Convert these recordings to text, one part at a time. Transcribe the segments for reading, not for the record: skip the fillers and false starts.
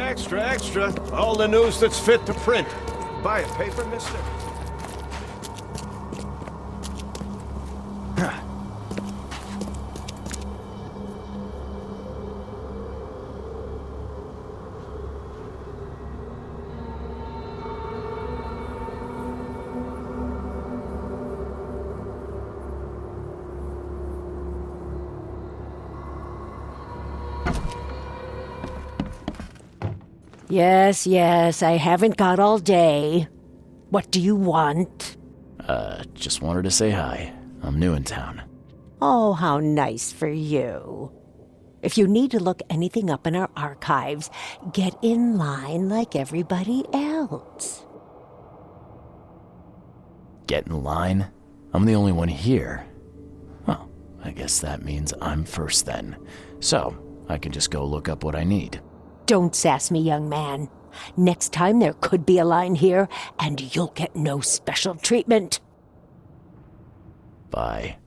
Extra, extra. All the news that's fit to print. Buy a paper, mister? Yes, I haven't got all day. What do you want? Just wanted to say hi. I'm new in town. Oh, how nice for you. If you need to look anything up in our archives, get in line like everybody else. Get in line? I'm the only one here. Well, I guess that means I'm first then. So, I can just go look up what I need. Don't sass me, young man. Next time there could be a line here, and you'll get no special treatment. Bye.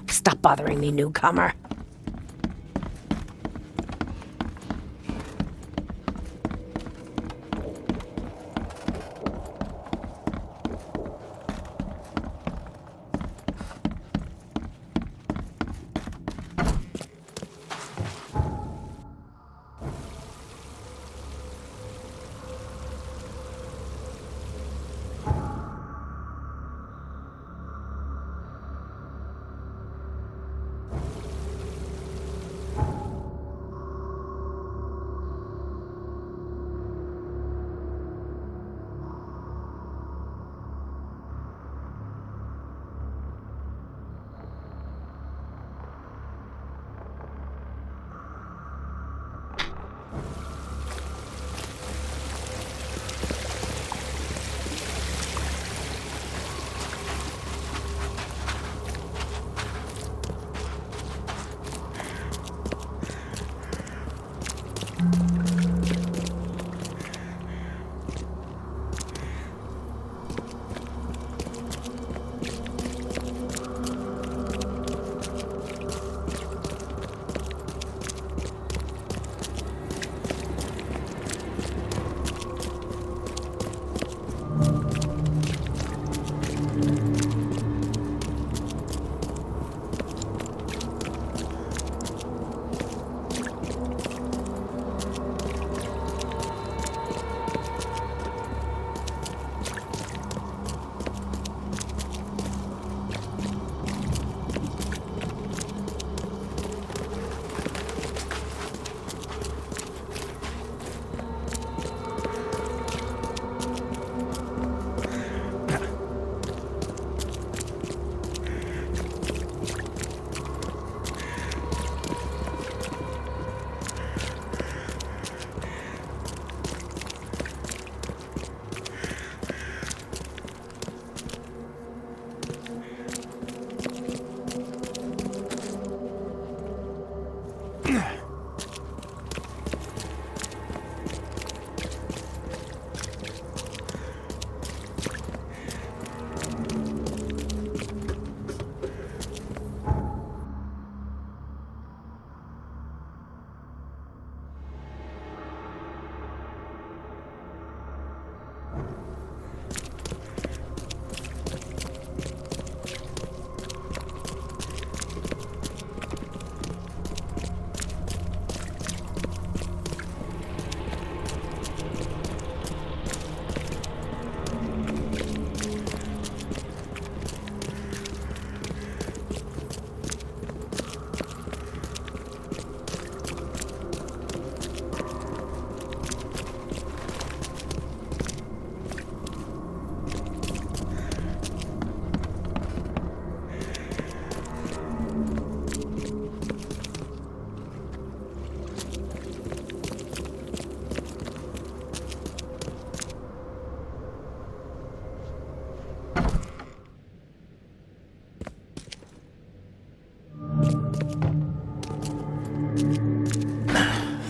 Stop bothering me, newcomer.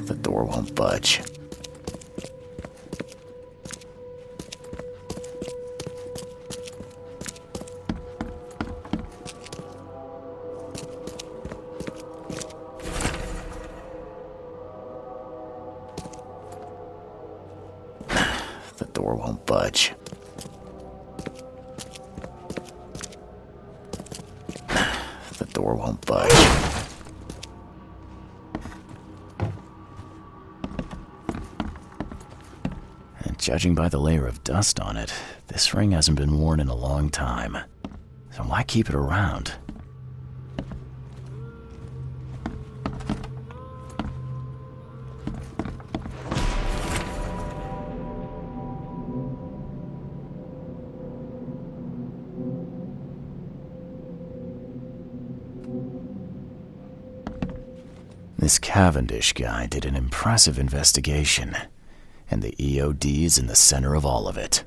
The door won't budge. The door won't budge. The door won't budge. And judging by the layer of dust on it, this ring hasn't been worn in a long time. So why keep it around? This Cavendish guy did an impressive investigation, and the EOD is in the center of all of it.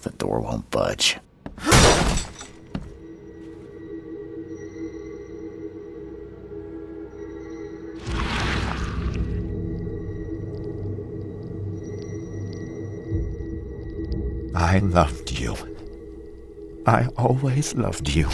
The door won't budge. I loved you. I always loved you.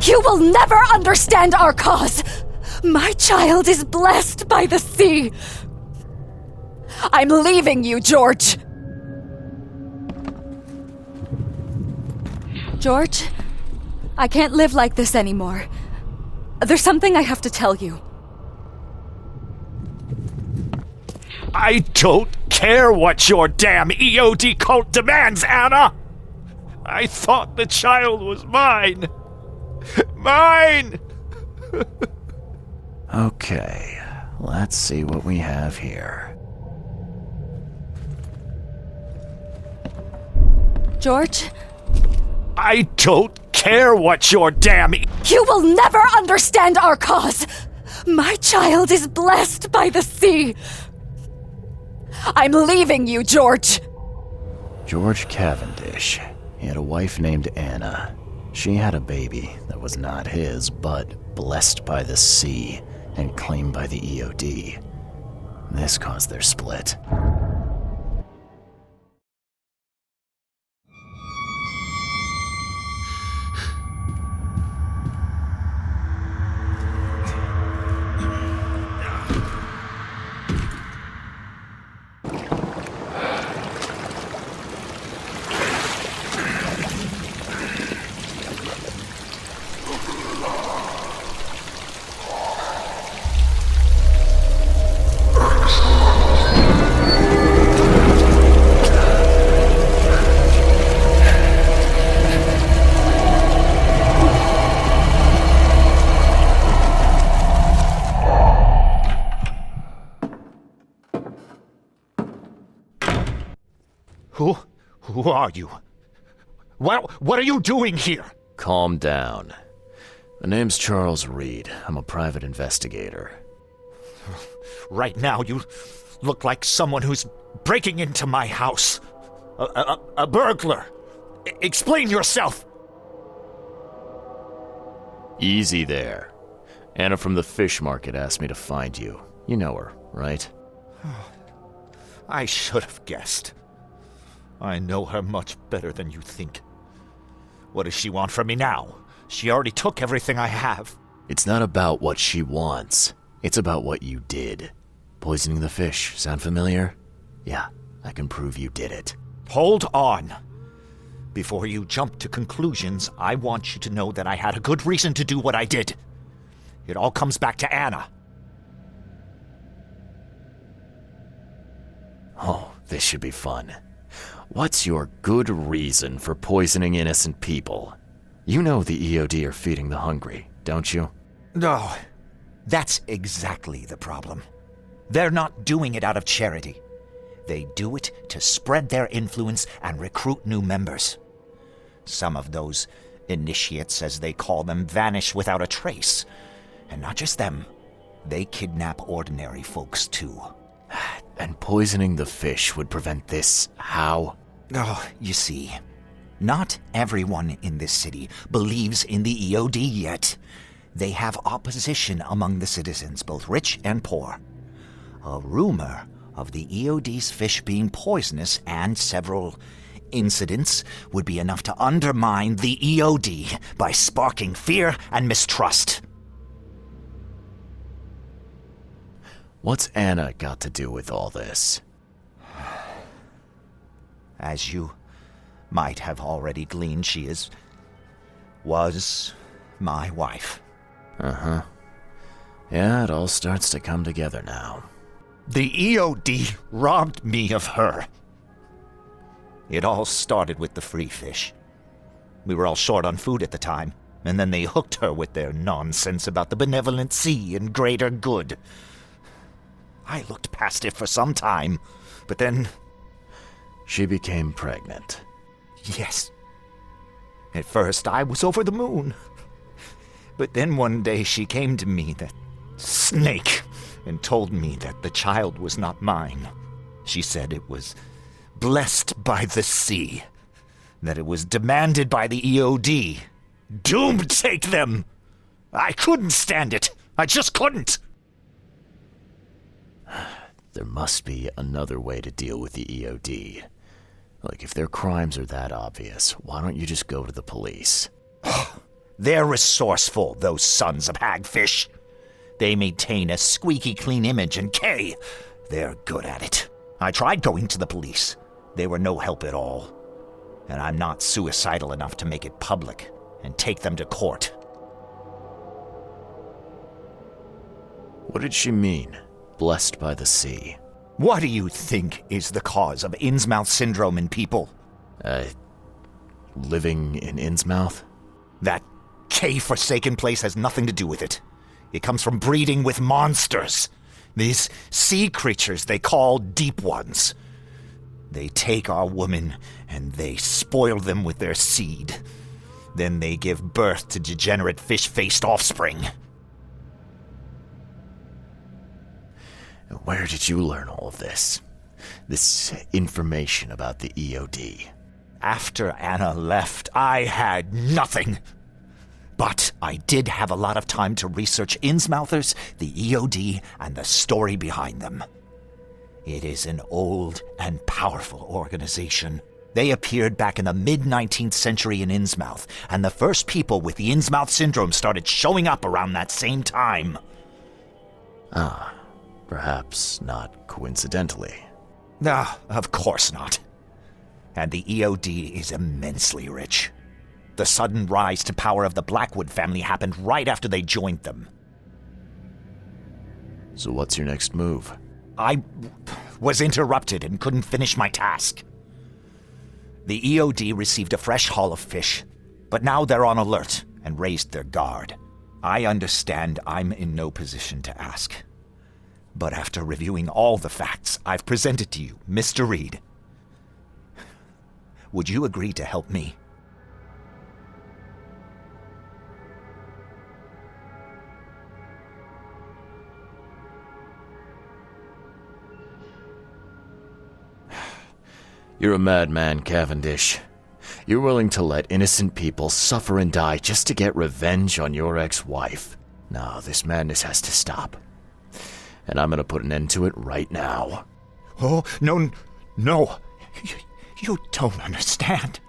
You will never understand our cause! My child is blessed by the sea! I'm leaving you, George! George? I can't live like this anymore. There's something I have to tell you. I don't care what your damn EOD cult demands, Anna! I thought the child was mine! Mine! Okay, let's see what we have here. George? I don't care what your damn... You will never understand our cause! My child is blessed by the sea! I'm leaving you, George! George Cavendish. He had a wife named Anna. She had a baby that was not his, but blessed by the sea and claimed by the EOD. This caused their split. Who are you? What are you doing here? Calm down. The name's Charles Reed. I'm a private investigator. Right now, you look like someone who's breaking into my house. A burglar. Explain yourself. Easy there. Anna from the fish market asked me to find you. You know her, right? I should have guessed. I know her much better than you think. What does she want from me now? She already took everything I have. It's not about what she wants. It's about what you did. Poisoning the fish. Sound familiar? Yeah, I can prove you did it. Hold on. Before you jump to conclusions, I want you to know that I had a good reason to do what I did. It all comes back to Anna. Oh, this should be fun. What's your good reason for poisoning innocent people? You know the EOD are feeding the hungry, don't you? No, that's exactly the problem. They're not doing it out of charity. They do it to spread their influence and recruit new members. Some of those initiates, as they call them, vanish without a trace. And not just them. They kidnap ordinary folks, too. And poisoning the fish would prevent this. How? Oh, you see, not everyone in this city believes in the EOD yet. They have opposition among the citizens, both rich and poor. A rumor of the EOD's fish being poisonous and several incidents would be enough to undermine the EOD by sparking fear and mistrust. What's Anna got to do with all this? As you might have already gleaned, she was my wife. Uh-huh. Yeah, it all starts to come together now. The EOD robbed me of her. It all started with the free fish. We were all short on food at the time, and then they hooked her with their nonsense about the benevolent sea and greater good. I looked past it for some time, but then... She became pregnant. Yes. At first, I was over the moon. But then one day she came to me, that snake, and told me that the child was not mine. She said it was blessed by the sea, that it was demanded by the EOD. Doomed take them! I couldn't stand it. I just couldn't. There must be another way to deal with the EOD. Like, if their crimes are that obvious, why don't you just go to the police? They're resourceful, those sons of hagfish. They maintain a squeaky clean image, and they're good at it. I tried going to the police. They were no help at all. And I'm not suicidal enough to make it public and take them to court. What did she mean? Blessed by the sea. What do you think is the cause of Innsmouth syndrome in people? Living in Innsmouth? That K-forsaken place has nothing to do with it. It comes from breeding with monsters. These sea creatures they call Deep Ones. They take our women and they spoil them with their seed. Then they give birth to degenerate fish-faced offspring. Where did you learn all of this? This information about the EOD? After Anna left, I had nothing. But I did have a lot of time to research Innsmouthers, the EOD, and the story behind them. It is an old and powerful organization. They appeared back in the mid-19th century in Innsmouth, and the first people with the Innsmouth syndrome started showing up around that same time. Perhaps not coincidentally. Of course not. And the EOD is immensely rich. The sudden rise to power of the Blackwood family happened right after they joined them. So what's your next move? I was interrupted and couldn't finish my task. The EOD received a fresh haul of fish, but now they're on alert and raised their guard. I understand I'm in no position to ask. But after reviewing all the facts I've presented to you, Mr. Reed, would you agree to help me? You're a madman, Cavendish. You're willing to let innocent people suffer and die just to get revenge on your ex-wife. No, this madness has to stop. And I'm gonna put an end to it right now. Oh, no, no. You don't understand.